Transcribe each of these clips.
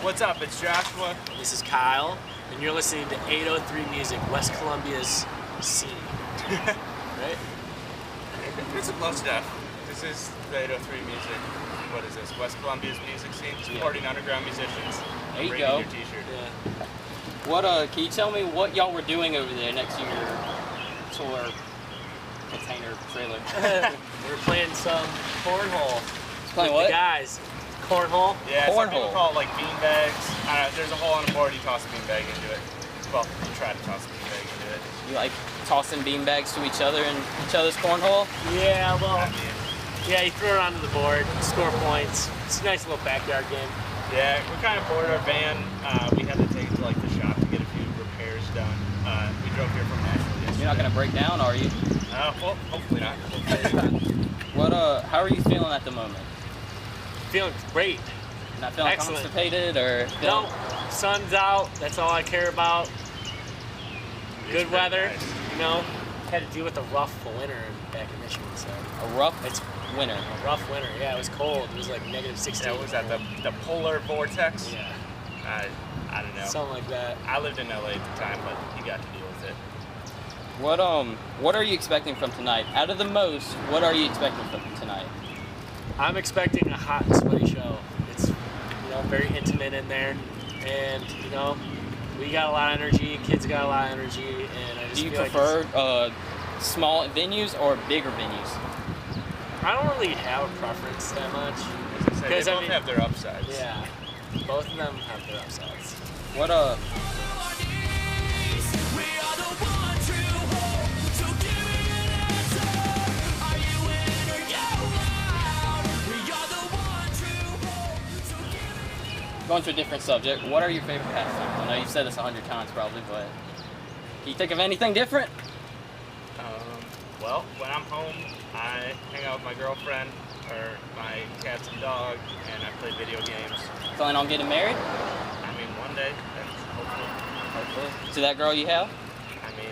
What's up? It's Joshua. This is Kyle, and you're listening to 803 Music, West Columbia's scene. Right? It's close enough. This is the 803 Music. What is this? West Columbia's music scene, supporting underground musicians. There you Rating go. Your t-shirt. Yeah. What can you tell me what y'all were doing over there next to your tour container trailer? We're playing some cornhole. Playing with what? The guys. Cornhole. Yeah, some people Cornhole. call it like bean bags. There's a hole on the board, you toss a bean bag into it. Well, you try to toss a bean bag into it. You like tossing beanbags to each other in each other's cornhole? Yeah, well, I mean, yeah, you throw it onto the board, score points. It's a nice little backyard game. yeah, we're kind of bored. Our van, we had to take it to like the shop to get a few repairs done. We drove here from Nashville yesterday. You're not gonna break down, are you? Well, hopefully not. Hopefully not. How are you feeling at the moment? Feeling great. Not feeling Excellent. constipated or No, sun's out. That's all I care about. Good weather. Nice. You know, had to deal with a rough winter back in Michigan, so a rough it's winter? a rough winter. Yeah, it was cold. It was like negative 16. Yeah, what was that? The polar vortex? Yeah, I don't know. something like that. I lived in LA at the time, but you got to deal with it. What are you expecting from tonight? Out of the most, what are you expecting from tonight? I'm expecting a hot and sweaty show. It's, very intimate in there, and we got a lot of energy. Kids got a lot of energy, and I just Do you feel prefer small venues or bigger venues? I don't really have a preference that much. They both have their upsides. Yeah, both of them have their upsides. What Going to a different subject, what are your favorite pastimes? I know you've said this 100 times probably, but can you think of anything different? Well, when I'm home, I hang out with my girlfriend or my cats and dog, and I play video games. Planning on getting married? I mean, one day, that's hopefully. To that girl you have? I mean,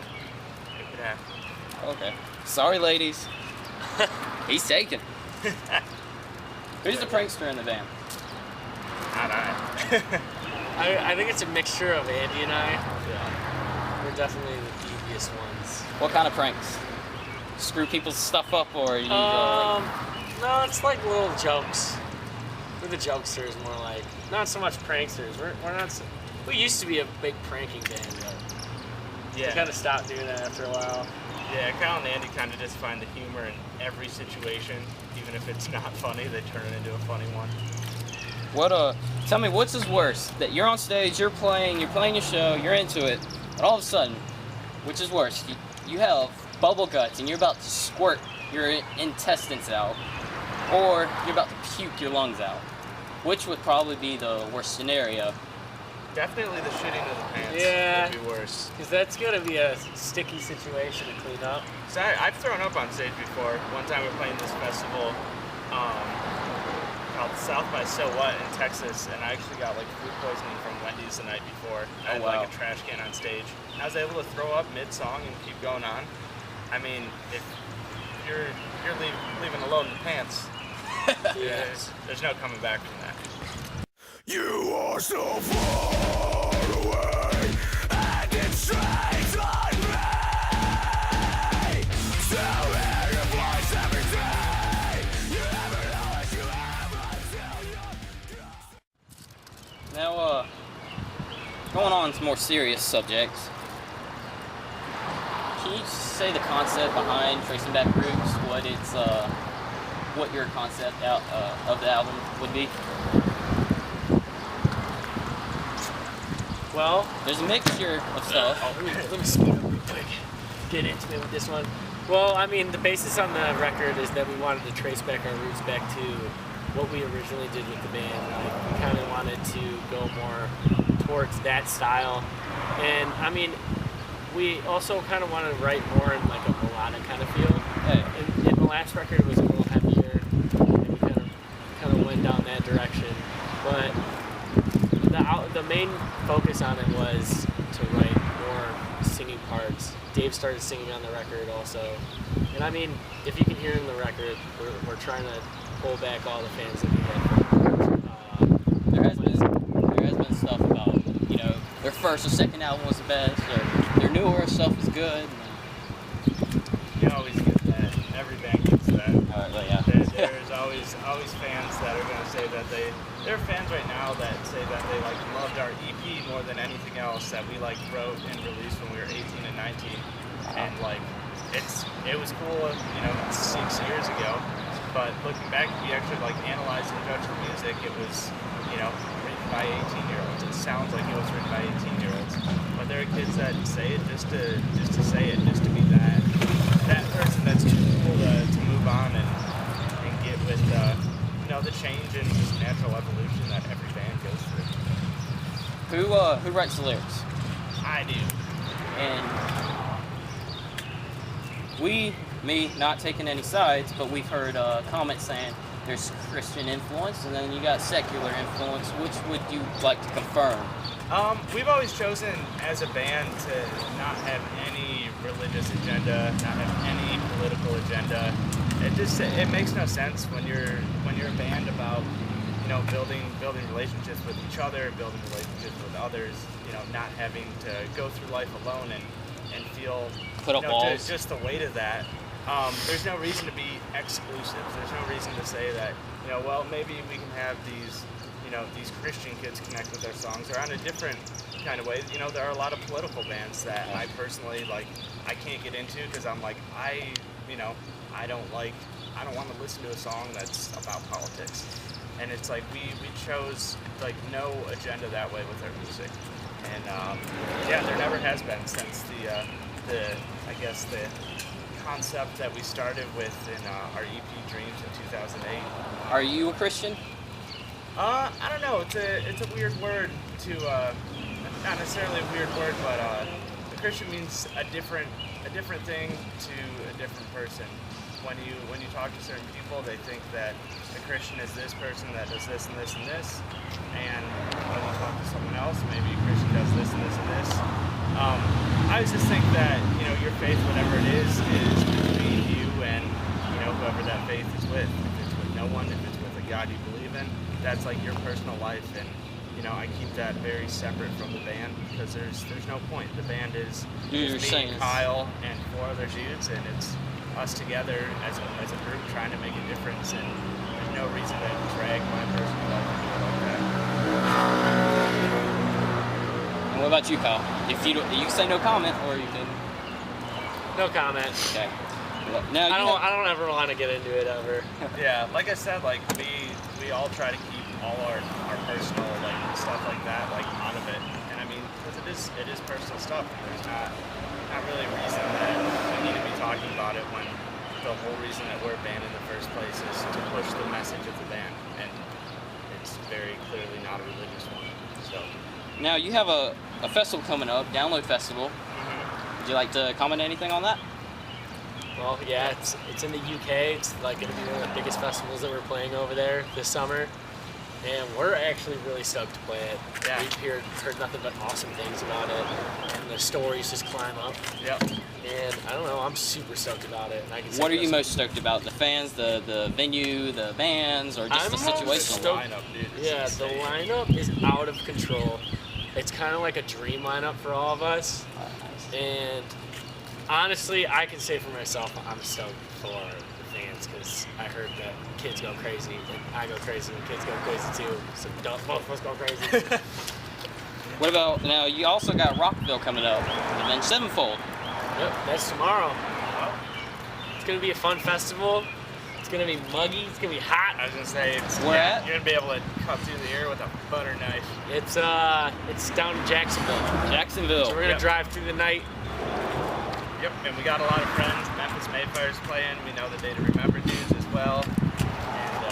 it could happen. Okay. Sorry, ladies. He's taken. Who's the prankster in the band? Not I. I think it's a mixture of Andy and I. Yeah. We're definitely the devious ones. What kind of pranks? Screw people's stuff up, or you? No, it's like little jokes. We're the jokesters, more like. Not so much pranksters. We're not. We used to be a big pranking band, but we kind of stopped doing that after a while. Yeah, Kyle and Andy kind of just find the humor in every situation, even if it's not funny. They turn it into a funny one. Tell me, what's worse? That you're on stage, you're playing your show, you're into it, and all of a sudden, which is worse? You have bubble guts and you're about to squirt your intestines out, or you're about to puke your lungs out. Which would probably be the worst scenario? Definitely the shitting of the pants Yeah. would be worse. Because that's going to be a sticky situation to clean up. So I've thrown up on stage before. One time we were playing this festival called South by So What in Texas, and I actually got like food poisoning from Wendy's the night before. I had like a trash can on stage. I was able to throw up mid-song and keep going on. I mean, if you're leaving a load in the pants, there's no coming back from that. You are so far away, and it strains on me. So hear your voice every day. You never know what you have until you're gone. Now, going on to more serious subjects. Can you say the concept behind Tracing Back Roots? What your concept of the album would be? Well, there's a mixture of stuff. Let me speed up real quick. Get intimate with this one. Well, I mean, the basis on the record is that we wanted to trace back our roots back to what we originally did with the band. Like, we kind of wanted to go more towards that style. And, I mean, we also kind of wanted to write more in like a melodic kind of feel. In the last record, it was a little heavier, and we kind of went down that direction. But the main focus on it was to write more singing parts. Dave started singing on the record also. And I mean, if you can hear in the record, we're trying to pull back all the fans that we had. There has been first or second album was the best, or their newer stuff is good. You always get that. Every band gets that. Well, yeah. There's always fans that are going to say that there are fans right now that say that they like loved our EP more than anything else that we like wrote and released when we were 18 and 19, and like it was cool, 6 years ago. But looking back, if you actually like analyze and judge the music, it was written by 18-year-olds. It sounds like it was written by 18-year-olds, but there are kids that say it just to say it, just to be that person that's too cool to move on and get with the change and just natural evolution that every band goes through. Who writes the lyrics? I do. And me not taking any sides, but we've heard comments saying there's Christian influence and then you got secular influence. Which would you like to confirm? We've always chosen as a band to not have any religious agenda, not have any political agenda. It makes no sense when you're a band about building relationships with each other, building relationships with others, not having to go through life alone and feel Put up walls. Just the weight of that. There's no reason to be exclusive. There's no reason to say that maybe we can have these Christian kids connect with our songs, or on a different kind of way. There are a lot of political bands that I personally I can't get into because I'm like I don't want to listen to a song that's about politics. And it's like we chose no agenda that way with our music. And there never has been since the concept that we started with in our EP Dreams in 2008. Are you a Christian? I don't know. It's a weird word to not necessarily a weird word, but a Christian means a different thing to a different person. When you talk to certain people, they think that a Christian is this person that does this and this and this, and when you talk to someone else, maybe a Christian does this and this and this. I just think that your faith, whatever it is between you and whoever that faith is with. If it's with no one, if it's with a God you believe in, that's like your personal life, and I keep that very separate from the band because there's no point. The band is me, Kyle, and 4 other dudes, and it's us together as a group trying to make a difference, and there's no reason to drag my personal life into it like that. And what about you, Kyle? If you can say no comment, or you can. No comment. Okay. Well, now I don't ever want to get into it ever. Yeah, like I said, we all try to keep all our personal stuff like that out of it, and I mean because it is personal stuff, and there's not really a reason that we need to be talking about it when the whole reason that we're a band in the first place is to push the message of the band, and it's very clearly not a religious one. So now you have a festival coming up, Download Festival. mm-hmm. Would you like to comment anything on that? Well, yeah, it's in the UK. It's going to be one of the biggest festivals that we're playing over there this summer, and we're actually really stoked to play it. Yeah. We've heard nothing but awesome things about it, and the stories just climb up. Yep. And I don't know, I'm super stoked about it. And I can What are you most stoked about? The fans, the venue, the bands, or just the situation? The lineup, dude. Yeah, the lineup is out of control. It's kind of like a dream lineup for all of us. And honestly, I can say for myself, I'm stoked for the fans because I heard that kids go crazy and I go crazy and kids go crazy too. So both of us go crazy. What about, now you also got Rockville coming up, and then Sevenfold. Yep, that's tomorrow. It's going to be a fun festival. It's going to be muggy. It's going to be hot. I was gonna say, Where at? You're gonna be able to cut through the air with a butter knife. It's down in Jacksonville. Jacksonville. So we're going to drive through the night. Yep, and we got a lot of friends. Memphis Mayfire's playing. We know the Day to Remember dudes as well. And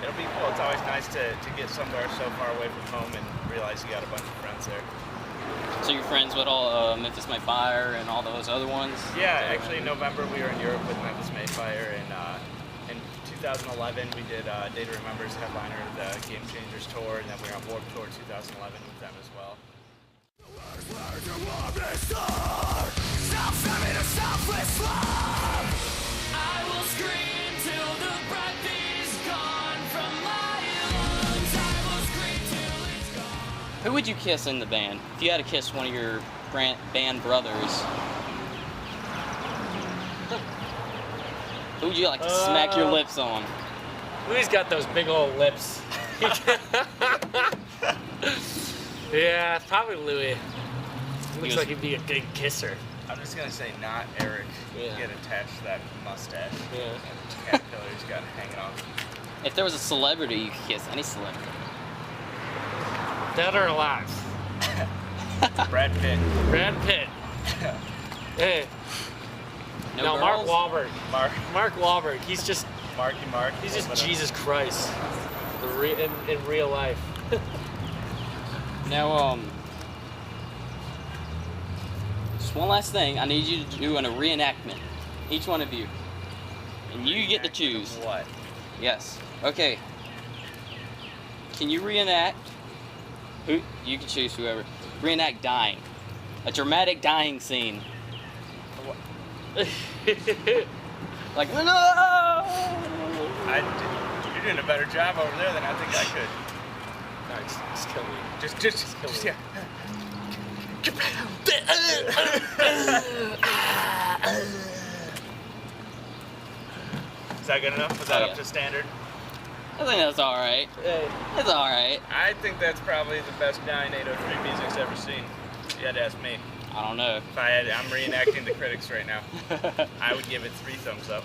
it'll be cool. It's always nice to get somewhere so far away from home and realize you got a bunch of friends there. So you're friends with all Memphis Mayfire and all those other ones? Yeah, actually in November we were in Europe with Memphis Mayfire, and in 2011 we did Day to Remember's headliner, the Game Changers tour, and then we were on Warped Tour 2011 with them as well. I will scream till the breath is gone from my lungs. I will scream till it's gone. Who would you kiss in the band? If you had to kiss one of your band brothers, who would you like to smack your lips on? Louis got those big old lips. Yeah, probably Louis. Looks like he'd be a good kisser. I'm just gonna say not Eric. Yeah. Get attached to that mustache. Yeah. And caterpillar he's got hanging off. If there was a celebrity you could kiss, any celebrity. Dead or alive? Brad Pitt. Brad Pitt. Hey. No, Mark girls? Wahlberg. Mark Wahlberg. He's just Mark. He's just Jesus Christ. In real life. Now, just one last thing. I need you to do a reenactment. Each one of you. And you get to choose. What? Yes. Okay. Can you reenact? Who? You can choose whoever. Reenact dying. A dramatic dying scene. Like, no! You're doing a better job over there than I think I could. Nice. Just kill me. Just kill me. yeah. Is that good enough? Was that Oh, up yeah. to standard? I think that's alright. It's alright. I think that's probably the best 9803 music's ever seen. If you had to ask me. I don't know. If I'm reenacting the critics right now. I would give it 3 thumbs up.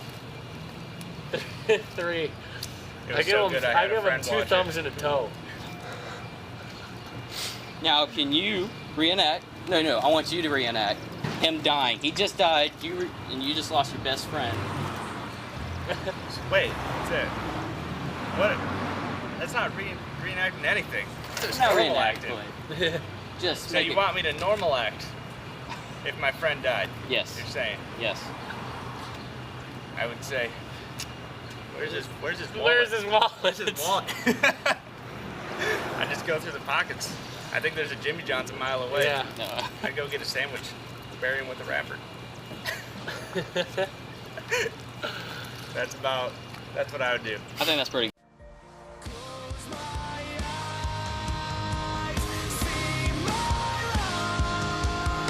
3. It I was give so him, good I I had a give him friend 2 watch thumbs it. and a toe. Now, can you reenact? No, I want you to reenact him dying. He just died. And you just lost your best friend. Wait, that's it. What? That's not reenacting anything. It's Not normal reenact, acting. but just So make you it- want me to normal act if my friend died? Yes. You're saying? Yes. I would say. Where's his wallet? Where's his wallet? Where's his wallet? I just go through the pockets. I think there's a Jimmy John's a mile away. Yeah. No. I'd go get a sandwich, bury him with a wrapper. That's what I would do. I think that's pretty. Close my eyes, see my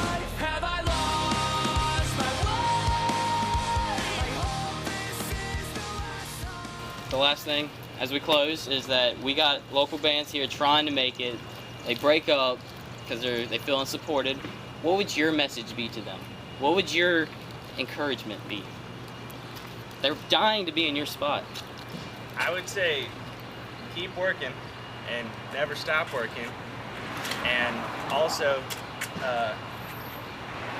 life. Have I lost my way? I hope this is the last time. The last thing, as we close, is that we got local bands here trying to make it. They break up because they feel unsupported. What would your message be to them? What would your encouragement be? They're dying to be in your spot. I would say keep working and never stop working. And also, I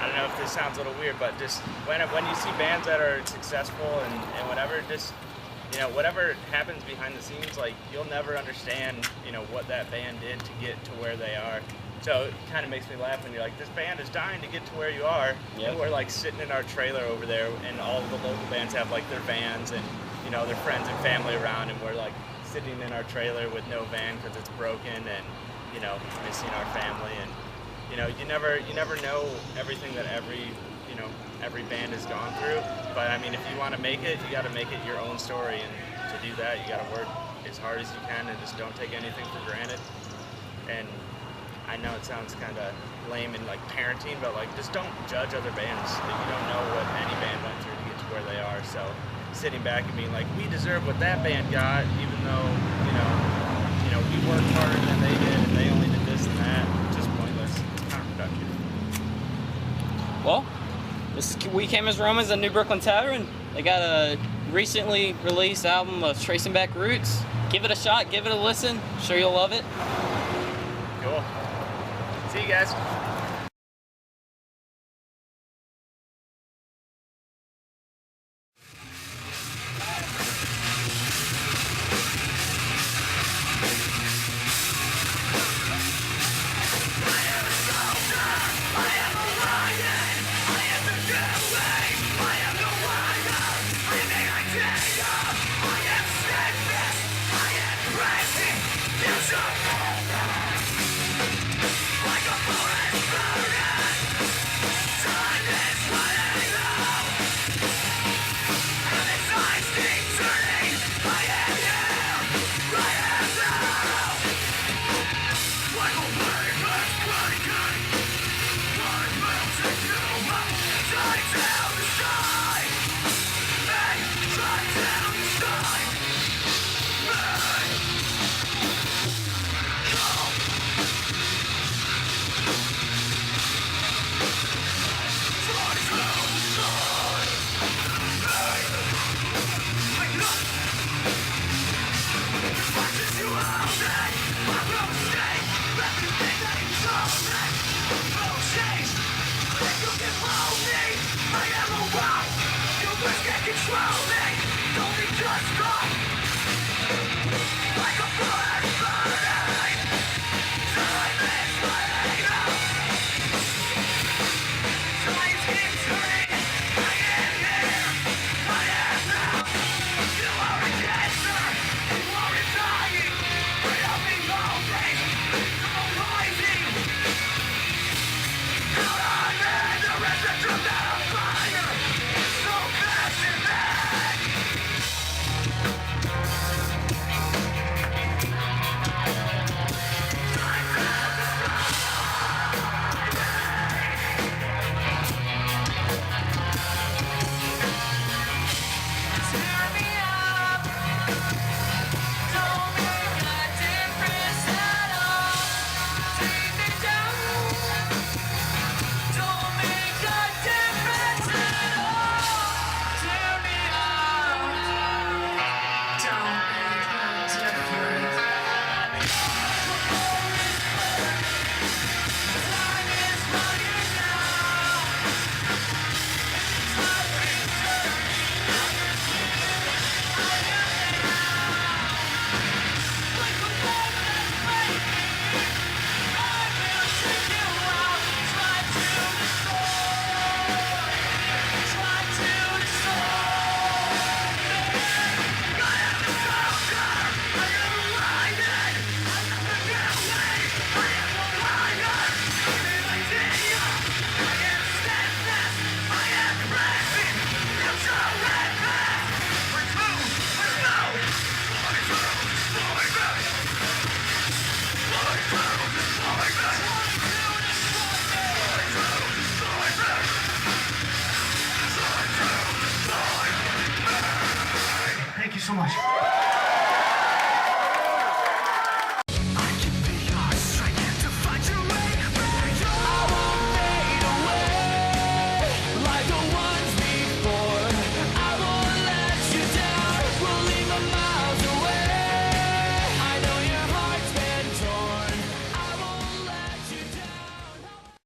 don't know if this sounds a little weird, but just when you see bands that are successful and whatever, just, you know, whatever happens behind the scenes, like, you'll never understand, you know, what that band did to get to where they are. So it kind of makes me laugh when you're like, this band is dying to get to where you are. Yep. And we're like sitting in our trailer over there, and all of the local bands have like their vans and, you know, their friends and family around, and we're like sitting in our trailer with no van because it's broken, and, you know, missing our family. And, you know, you never know everything that every band has gone through. But I mean, if you want to make it, you got to make it your own story, and to do that, you got to work as hard as you can and just don't take anything for granted. And I know it sounds kind of lame and like parenting, but like, just don't judge other bands. Like, you don't know what any band went through to get to where they are. So sitting back and being like, we deserve what that band got, even though, you know, we worked harder than they did, and they only did this and that. It's just pointless. It's counterproductive. Well, we came as Romans at New Brookland Tavern. They got a recently released album of Tracing Back Roots. Give it a shot, give it a listen. Sure you'll love it. Cool. See you guys. Like a forest Thank you so much.